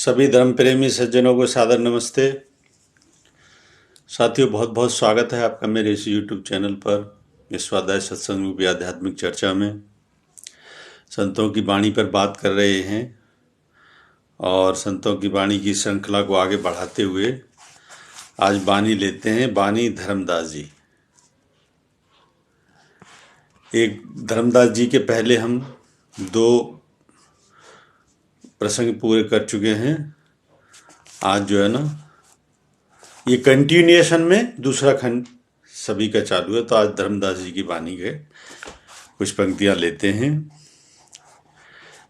सभी धर्म प्रेमी सज्जनों को सादर नमस्ते। साथियों, बहुत बहुत स्वागत है आपका मेरे इस YouTube चैनल पर। इस स्वाध्याय सत्संग रूपी आध्यात्मिक चर्चा में संतों की वाणी पर बात कर रहे हैं और संतों की वाणी की श्रृंखला को आगे बढ़ाते हुए आज वाणी लेते हैं वाणी धर्मदास जी। एक धर्मदास जी के पहले हम दो प्रसंग पूरे कर चुके हैं। आज जो है ना, ये कंटिन्यूएशन में दूसरा खंड सभी का चालू है। तो आज धर्मदास जी की वाणी के कुछ पंक्तियां लेते हैं।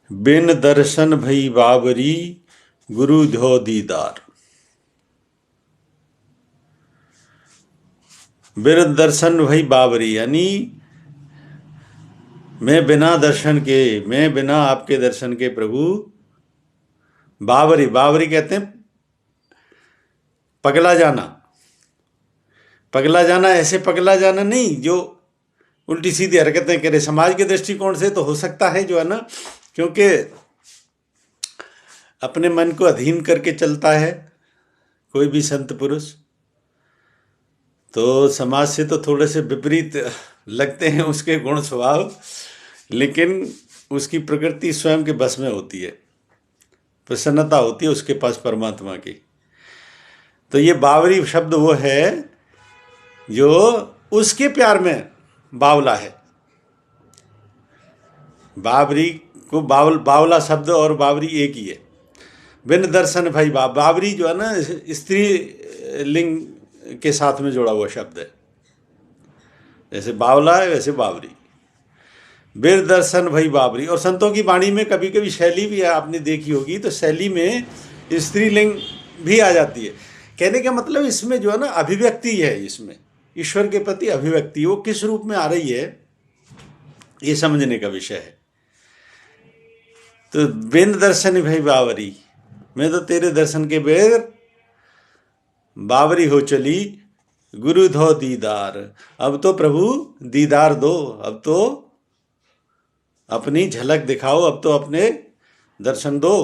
बिन दर्शन भई बाबरी गुरु ध्यो दीदार। बिन दर्शन भई बाबरी यानी मैं बिना आपके दर्शन के प्रभु बाबरी कहते हैं पगला जाना। ऐसे पगला जाना नहीं जो उल्टी सीधी हरकतें करे। समाज के दृष्टिकोण से तो हो सकता है जो है ना, क्योंकि अपने मन को अधीन करके चलता है कोई भी संत पुरुष, तो समाज से तो थोड़े से विपरीत लगते हैं उसके गुण स्वभाव, लेकिन उसकी प्रकृति स्वयं के बस में होती है। प्रसन्नता होती है उसके पास परमात्मा की। तो ये बावरी शब्द वो है जो उसके प्यार में बावला है। बावरी को बावला शब्द और बावरी एक ही है। बिन दर्शन भाई बावरी जो है ना, स्त्री लिंग के साथ में जोड़ा हुआ शब्द है। जैसे बावला है वैसे बावरी। बिन दर्शन भाई बावरी। और संतों की वाणी में कभी कभी शैली भी आपने देखी होगी, तो शैली में स्त्रीलिंग भी आ जाती है। कहने का मतलब इसमें जो है ना अभिव्यक्ति है, इसमें ईश्वर के प्रति अभिव्यक्ति वो किस रूप में आ रही है ये समझने का विषय है। तो बिन दर्शन भाई बावरी, मैं तो तेरे दर्शन के बगैर बावरी हो चली गुरु धो दीदार। अब तो प्रभु दीदार दो, अब तो अपनी झलक दिखाओ, अब तो अपने दर्शन दो।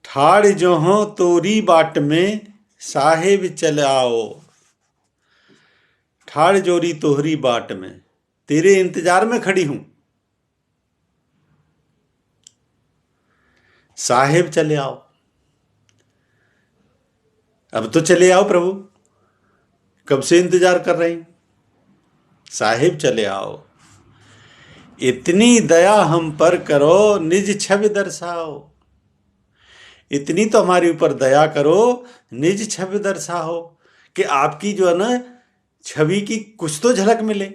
ठाड़ जो हो तोरी बाट में साहेब चल आओ। ठाड़ जोरी तोहरी बाट में, तेरे इंतजार में खड़ी हूं। साहेब चले आओ, अब तो चले आओ प्रभु, कब से इंतजार कर रहे हैं। साहेब चले आओ, इतनी दया हम पर करो निज छवि दर्शाओ। इतनी तो हमारे ऊपर दया करो, निज छवि दर्शाओ, कि आपकी जो है ना छवि की कुछ तो झलक मिले।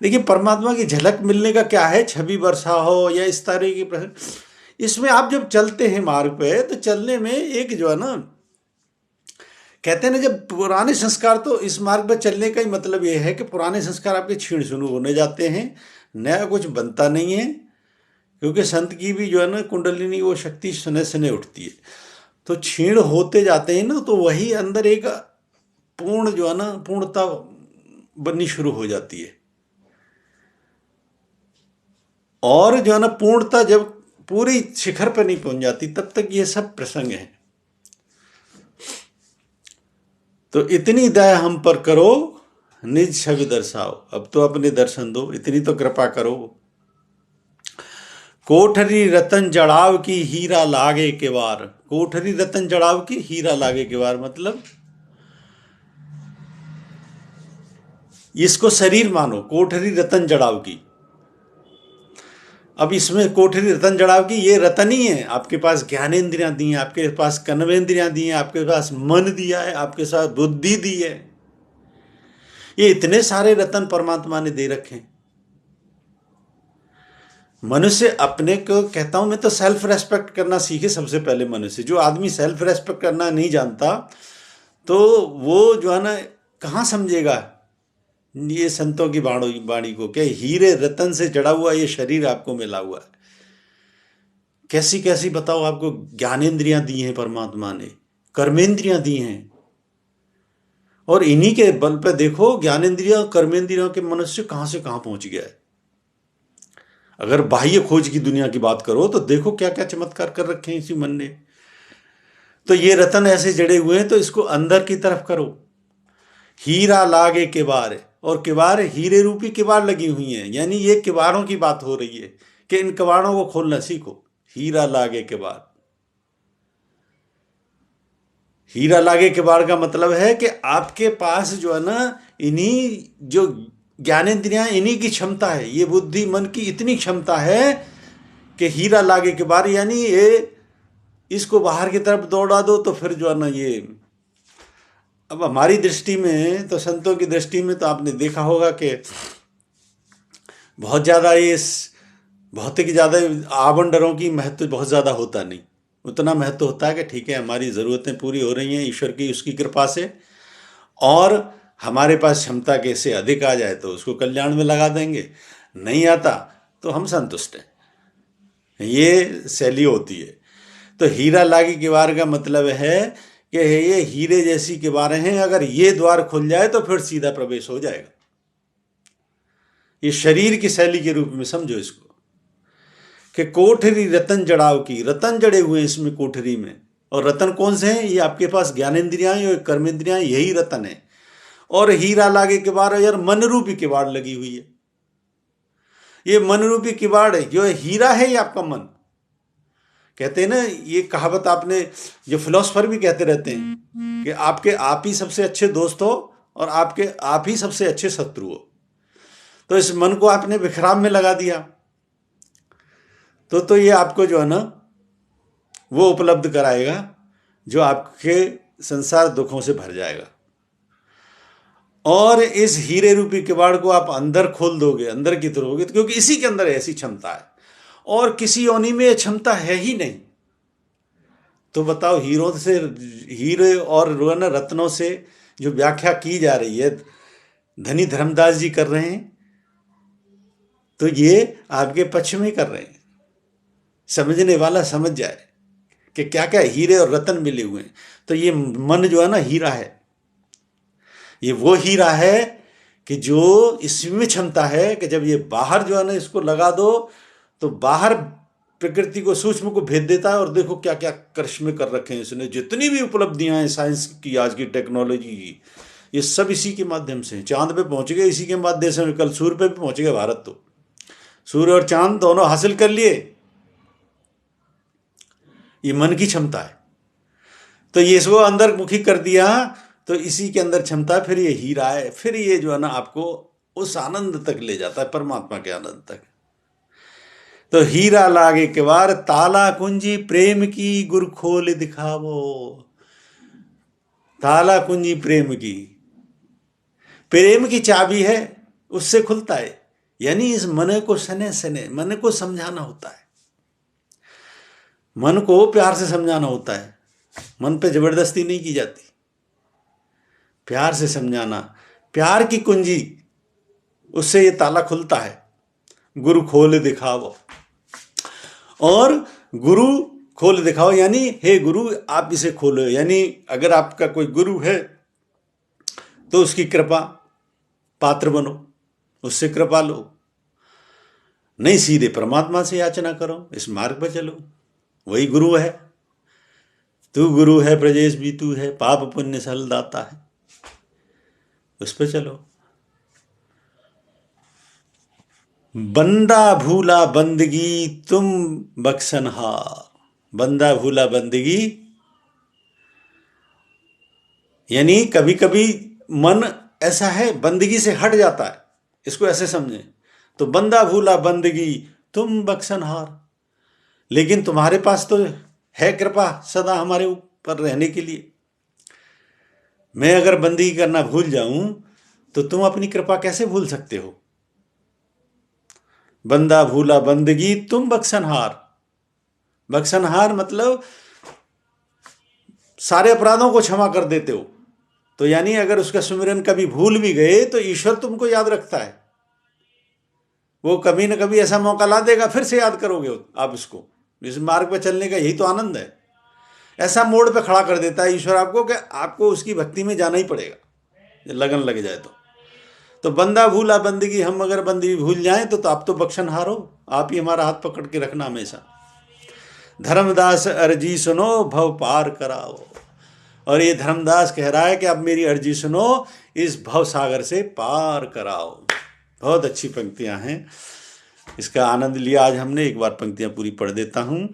देखिए, परमात्मा की झलक मिलने का क्या है, छवि वर्षा हो या इस तरह की। इसमें आप जब चलते हैं मार्ग पे, तो चलने में एक जो है ना, कहते हैं ना, जब पुराने संस्कार, तो इस मार्ग पर चलने का ही मतलब यह है कि पुराने संस्कार आपके क्षीण शुरू होने जाते हैं, नया कुछ बनता नहीं है। क्योंकि संत की भी जो है ना कुंडलिनी वो शक्ति सुने सुने उठती है, तो क्षीण होते जाते हैं ना, तो वही अंदर एक पूर्ण जो है ना पूर्णता बननी शुरू हो जाती है। और जो है ना पूर्णता जब पूरी शिखर पर नहीं पहुंच जाती, तब तक ये सब प्रसंग हैं। तो इतनी दया हम पर करो निज छवि दर्शाओ, अब तो अपने दर्शन दो, इतनी तो कृपा करो। कोठरी रतन जड़ाव की हीरा लागे के वार। कोठरी रतन जड़ाव की हीरा लागे के वार मतलब इसको शरीर मानो, कोठरी रतन जड़ाव की। अब इसमें कोठरी रतन जड़ाव की, ये रतन ही है। आपके पास ज्ञानेंद्रियां दी हैं, आपके पास कर्मेंद्रियां दी हैं, आपके पास मन दिया है, आपके साथ बुद्धि दी है। ये इतने सारे रतन परमात्मा ने दे रखे हैं। मनुष्य अपने को, कहता हूं मैं, तो सेल्फ रेस्पेक्ट करना सीखे सबसे पहले मनुष्य। जो आदमी सेल्फ रेस्पेक्ट करना नहीं जानता, तो वो जो है ना कहाँ समझेगा ये संतों की वाणी को, क्या हीरे रतन से जड़ा हुआ ये शरीर आपको मिला हुआ है। कैसी कैसी बताओ, आपको ज्ञानेंद्रियां दी हैं परमात्मा ने, कर्मेंद्रियां दी हैं, और इन्हीं के बल पे देखो ज्ञानेंद्रियों कर्मेंद्रियों के मनुष्य कहां से कहां पहुंच गया है। अगर बाह्य खोज की दुनिया की बात करो तो देखो क्या क्या चमत्कार कर रखे हैं इसी मन ने। तो ये रतन ऐसे जड़े हुए हैं, तो इसको अंदर की तरफ करो। हीरा लागे किवाड़, और किवाड़ हीरे रूपी किवाड़ लगी हुई हैं, यानी ये किवाड़ों की बात हो रही है कि इन किवाड़ों को खोलना सीखो। हीरा लागे किवाड़, हीरा लागे किवाड़ का मतलब है कि आपके पास जो है ना, इन्हीं जो ज्ञानेंद्रियां, इन्हीं की क्षमता है, ये बुद्धि मन की इतनी क्षमता है कि हीरा लागे किवाड़, यानी ये इसको बाहर की तरफ दौड़ा दो तो फिर जो है ना ये। अब हमारी दृष्टि में तो, संतों की दृष्टि में तो आपने देखा होगा कि बहुत ज़्यादा ये भौतिक ज़्यादा आवंडरों की महत्व बहुत ज़्यादा होता नहीं। उतना महत्व होता है कि ठीक है हमारी ज़रूरतें पूरी हो रही हैं ईश्वर की उसकी कृपा से, और हमारे पास क्षमता के से अधिक आ जाए तो उसको कल्याण में लगा देंगे, नहीं आता तो हम संतुष्ट हैं। ये शैली होती है। तो हीरा लागी किवाड़ का मतलब है कि ये हीरे जैसी किवाड़ें हैं, अगर ये द्वार खुल जाए तो फिर सीधा प्रवेश हो जाएगा। ये शरीर की शैली के रूप में समझो इसको, कि कोठरी रतन जड़ाव की, रतन जड़े हुए हैं इसमें कोठरी में। और रतन कौन से हैं? ये आपके पास ज्ञानेंद्रियां और कर्मेंद्रियां, यही रतन है। और हीरा लागे किवाड़, यार मन रूपी किवाड़ लगी हुई है। ये मन रूपी किवाड़ है, जो हीरा है ये आपका मन। कहते हैं ना, ये कहावत आपने, जो फिलोसफर भी कहते रहते हैं कि आपके आप ही सबसे अच्छे दोस्त हो और आपके आप ही सबसे अच्छे शत्रु हो। तो इस मन को आपने विश्राम में लगा दिया तो ये आपको जो है ना वो उपलब्ध कराएगा जो आपके संसार दुखों से भर जाएगा। और इस हीरे रूपी किवाड़ को आप अंदर खोल दोगे, अंदर की तरफ होगे, क्योंकि इसी के अंदर ऐसी क्षमता है और किसी योनि में ये क्षमता है ही नहीं। तो बताओ, हीरों से, हीरे और रत्नों से जो व्याख्या की जा रही है धनी धर्मदास जी कर रहे हैं, तो ये आपके पक्ष में कर रहे हैं। समझने वाला समझ जाए कि क्या क्या हीरे और रतन मिले हुए हैं। तो ये मन जो है ना हीरा है, ये वो हीरा है कि जो इसमें क्षमता है कि जब ये बाहर जो है ना इसको लगा दो तो बाहर प्रकृति को, सूक्ष्म को भेद देता है। और देखो क्या क्या करिश्मे कर रखे हैं इसने, जितनी भी उपलब्धियां हैं साइंस की, आज की टेक्नोलॉजी की, ये सब इसी के माध्यम से। चांद पे पहुंच गए इसी के माध्यम से, कल सूर्य पे भी पहुंच गए भारत, तो सूर्य और चांद दोनों हासिल कर लिए। ये मन की क्षमता है। तो ये इसको अंदर मुखी कर दिया तो इसी के अंदर क्षमता, फिर ये हीरा है, फिर ये जो है ना आपको उस आनंद तक ले जाता है, परमात्मा के आनंद तक। तो हीरा लागे किवाड़, ताला कुंजी प्रेम की, गुर खोल दिखावो। ताला कुंजी प्रेम की, प्रेम की चाबी है, उससे खुलता है। यानी इस मन को सने सने, मन को समझाना होता है, मन को प्यार से समझाना होता है। मन पे जबरदस्ती नहीं की जाती, प्यार से समझाना, प्यार की कुंजी, उससे ये ताला खुलता है। गुरु खोल दिखाओ, और गुरु खोल दिखाओ यानी हे गुरु आप इसे खोलो। यानी अगर आपका कोई गुरु है तो उसकी कृपा पात्र बनो, उससे कृपा लो। नहीं, सीधे परमात्मा से याचना करो, इस मार्ग पर चलो, वही गुरु है। तू गुरु है ब्रजेश भी तू है, पाप पुण्य सल दाता है, उस पर चलो। बंदा भूला बंदगी तुम बख्शनहार, बंदा भूला बंदगी यानी कभी कभी मन ऐसा है बंदगी से हट जाता है, इसको ऐसे समझें। तो बंदा भूला बंदगी तुम बख्शनहार, लेकिन तुम्हारे पास तो है कृपा सदा हमारे ऊपर रहने के लिए। मैं अगर बंदगी करना भूल जाऊं तो तुम अपनी कृपा कैसे भूल सकते हो? बंदा भूला बंदगी तुम बख्शनहार, बख्शनहार मतलब सारे अपराधों को क्षमा कर देते हो। तो यानी अगर उसका सुमिरन कभी भूल भी गए तो ईश्वर तुमको याद रखता है, वो कभी ना कभी ऐसा मौका ला देगा, फिर से याद करोगे आप इसको। इस मार्ग पर चलने का यही तो आनंद है। ऐसा मोड़ पे खड़ा कर देता है ईश्वर आपको कि आपको उसकी भक्ति में जाना ही पड़ेगा, लगन लग जाए तो बंदा भूला बंदगी, हम अगर बंदगी भूल जाएं तो आप तो बख्शनहार हो, आप ही हमारा हाथ पकड़ के रखना हमेशा। धर्मदास अर्जी सुनो भव पार कराओ। और ये धर्मदास कह रहा है कि अब मेरी अर्जी सुनो, इस भव सागर से पार कराओ। बहुत अच्छी पंक्तियां हैं, इसका आनंद लिया आज हमने। एक बार पंक्तियां पूरी पढ़ देता हूँ।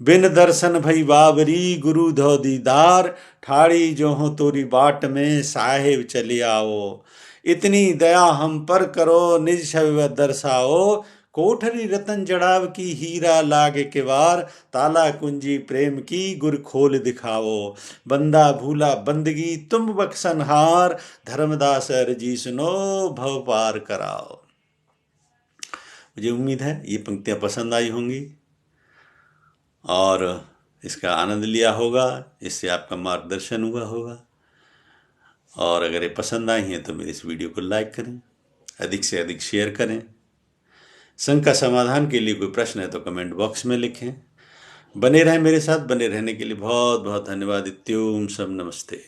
बिन दर्शन भई बाबरी गुरु धो दीदार, ठाड़ी जो हो तोरी बाट में साहेब चले आओ। इतनी दया हम पर करो निज छवि दर्शाओ, कोठरी रतन जड़ाव की हीरा लागे किवार, ताला कुंजी प्रेम की गुर खोल दिखाओ। बंदा भूला बंदगी तुम बख्शनहार, धर्मदास अर्जी सुनो भव पार कराओ। मुझे उम्मीद है ये पंक्तियाँ पसंद आई होंगी और इसका आनंद लिया होगा, इससे आपका मार्गदर्शन हुआ होगा। और अगर ये पसंद आई हैं तो मेरे इस वीडियो को लाइक करें, अधिक से अधिक शेयर करें। शंका समाधान के लिए कोई प्रश्न है तो कमेंट बॉक्स में लिखें। बने रहें मेरे साथ, बने रहने के लिए बहुत बहुत धन्यवाद। इत्योम सब नमस्ते।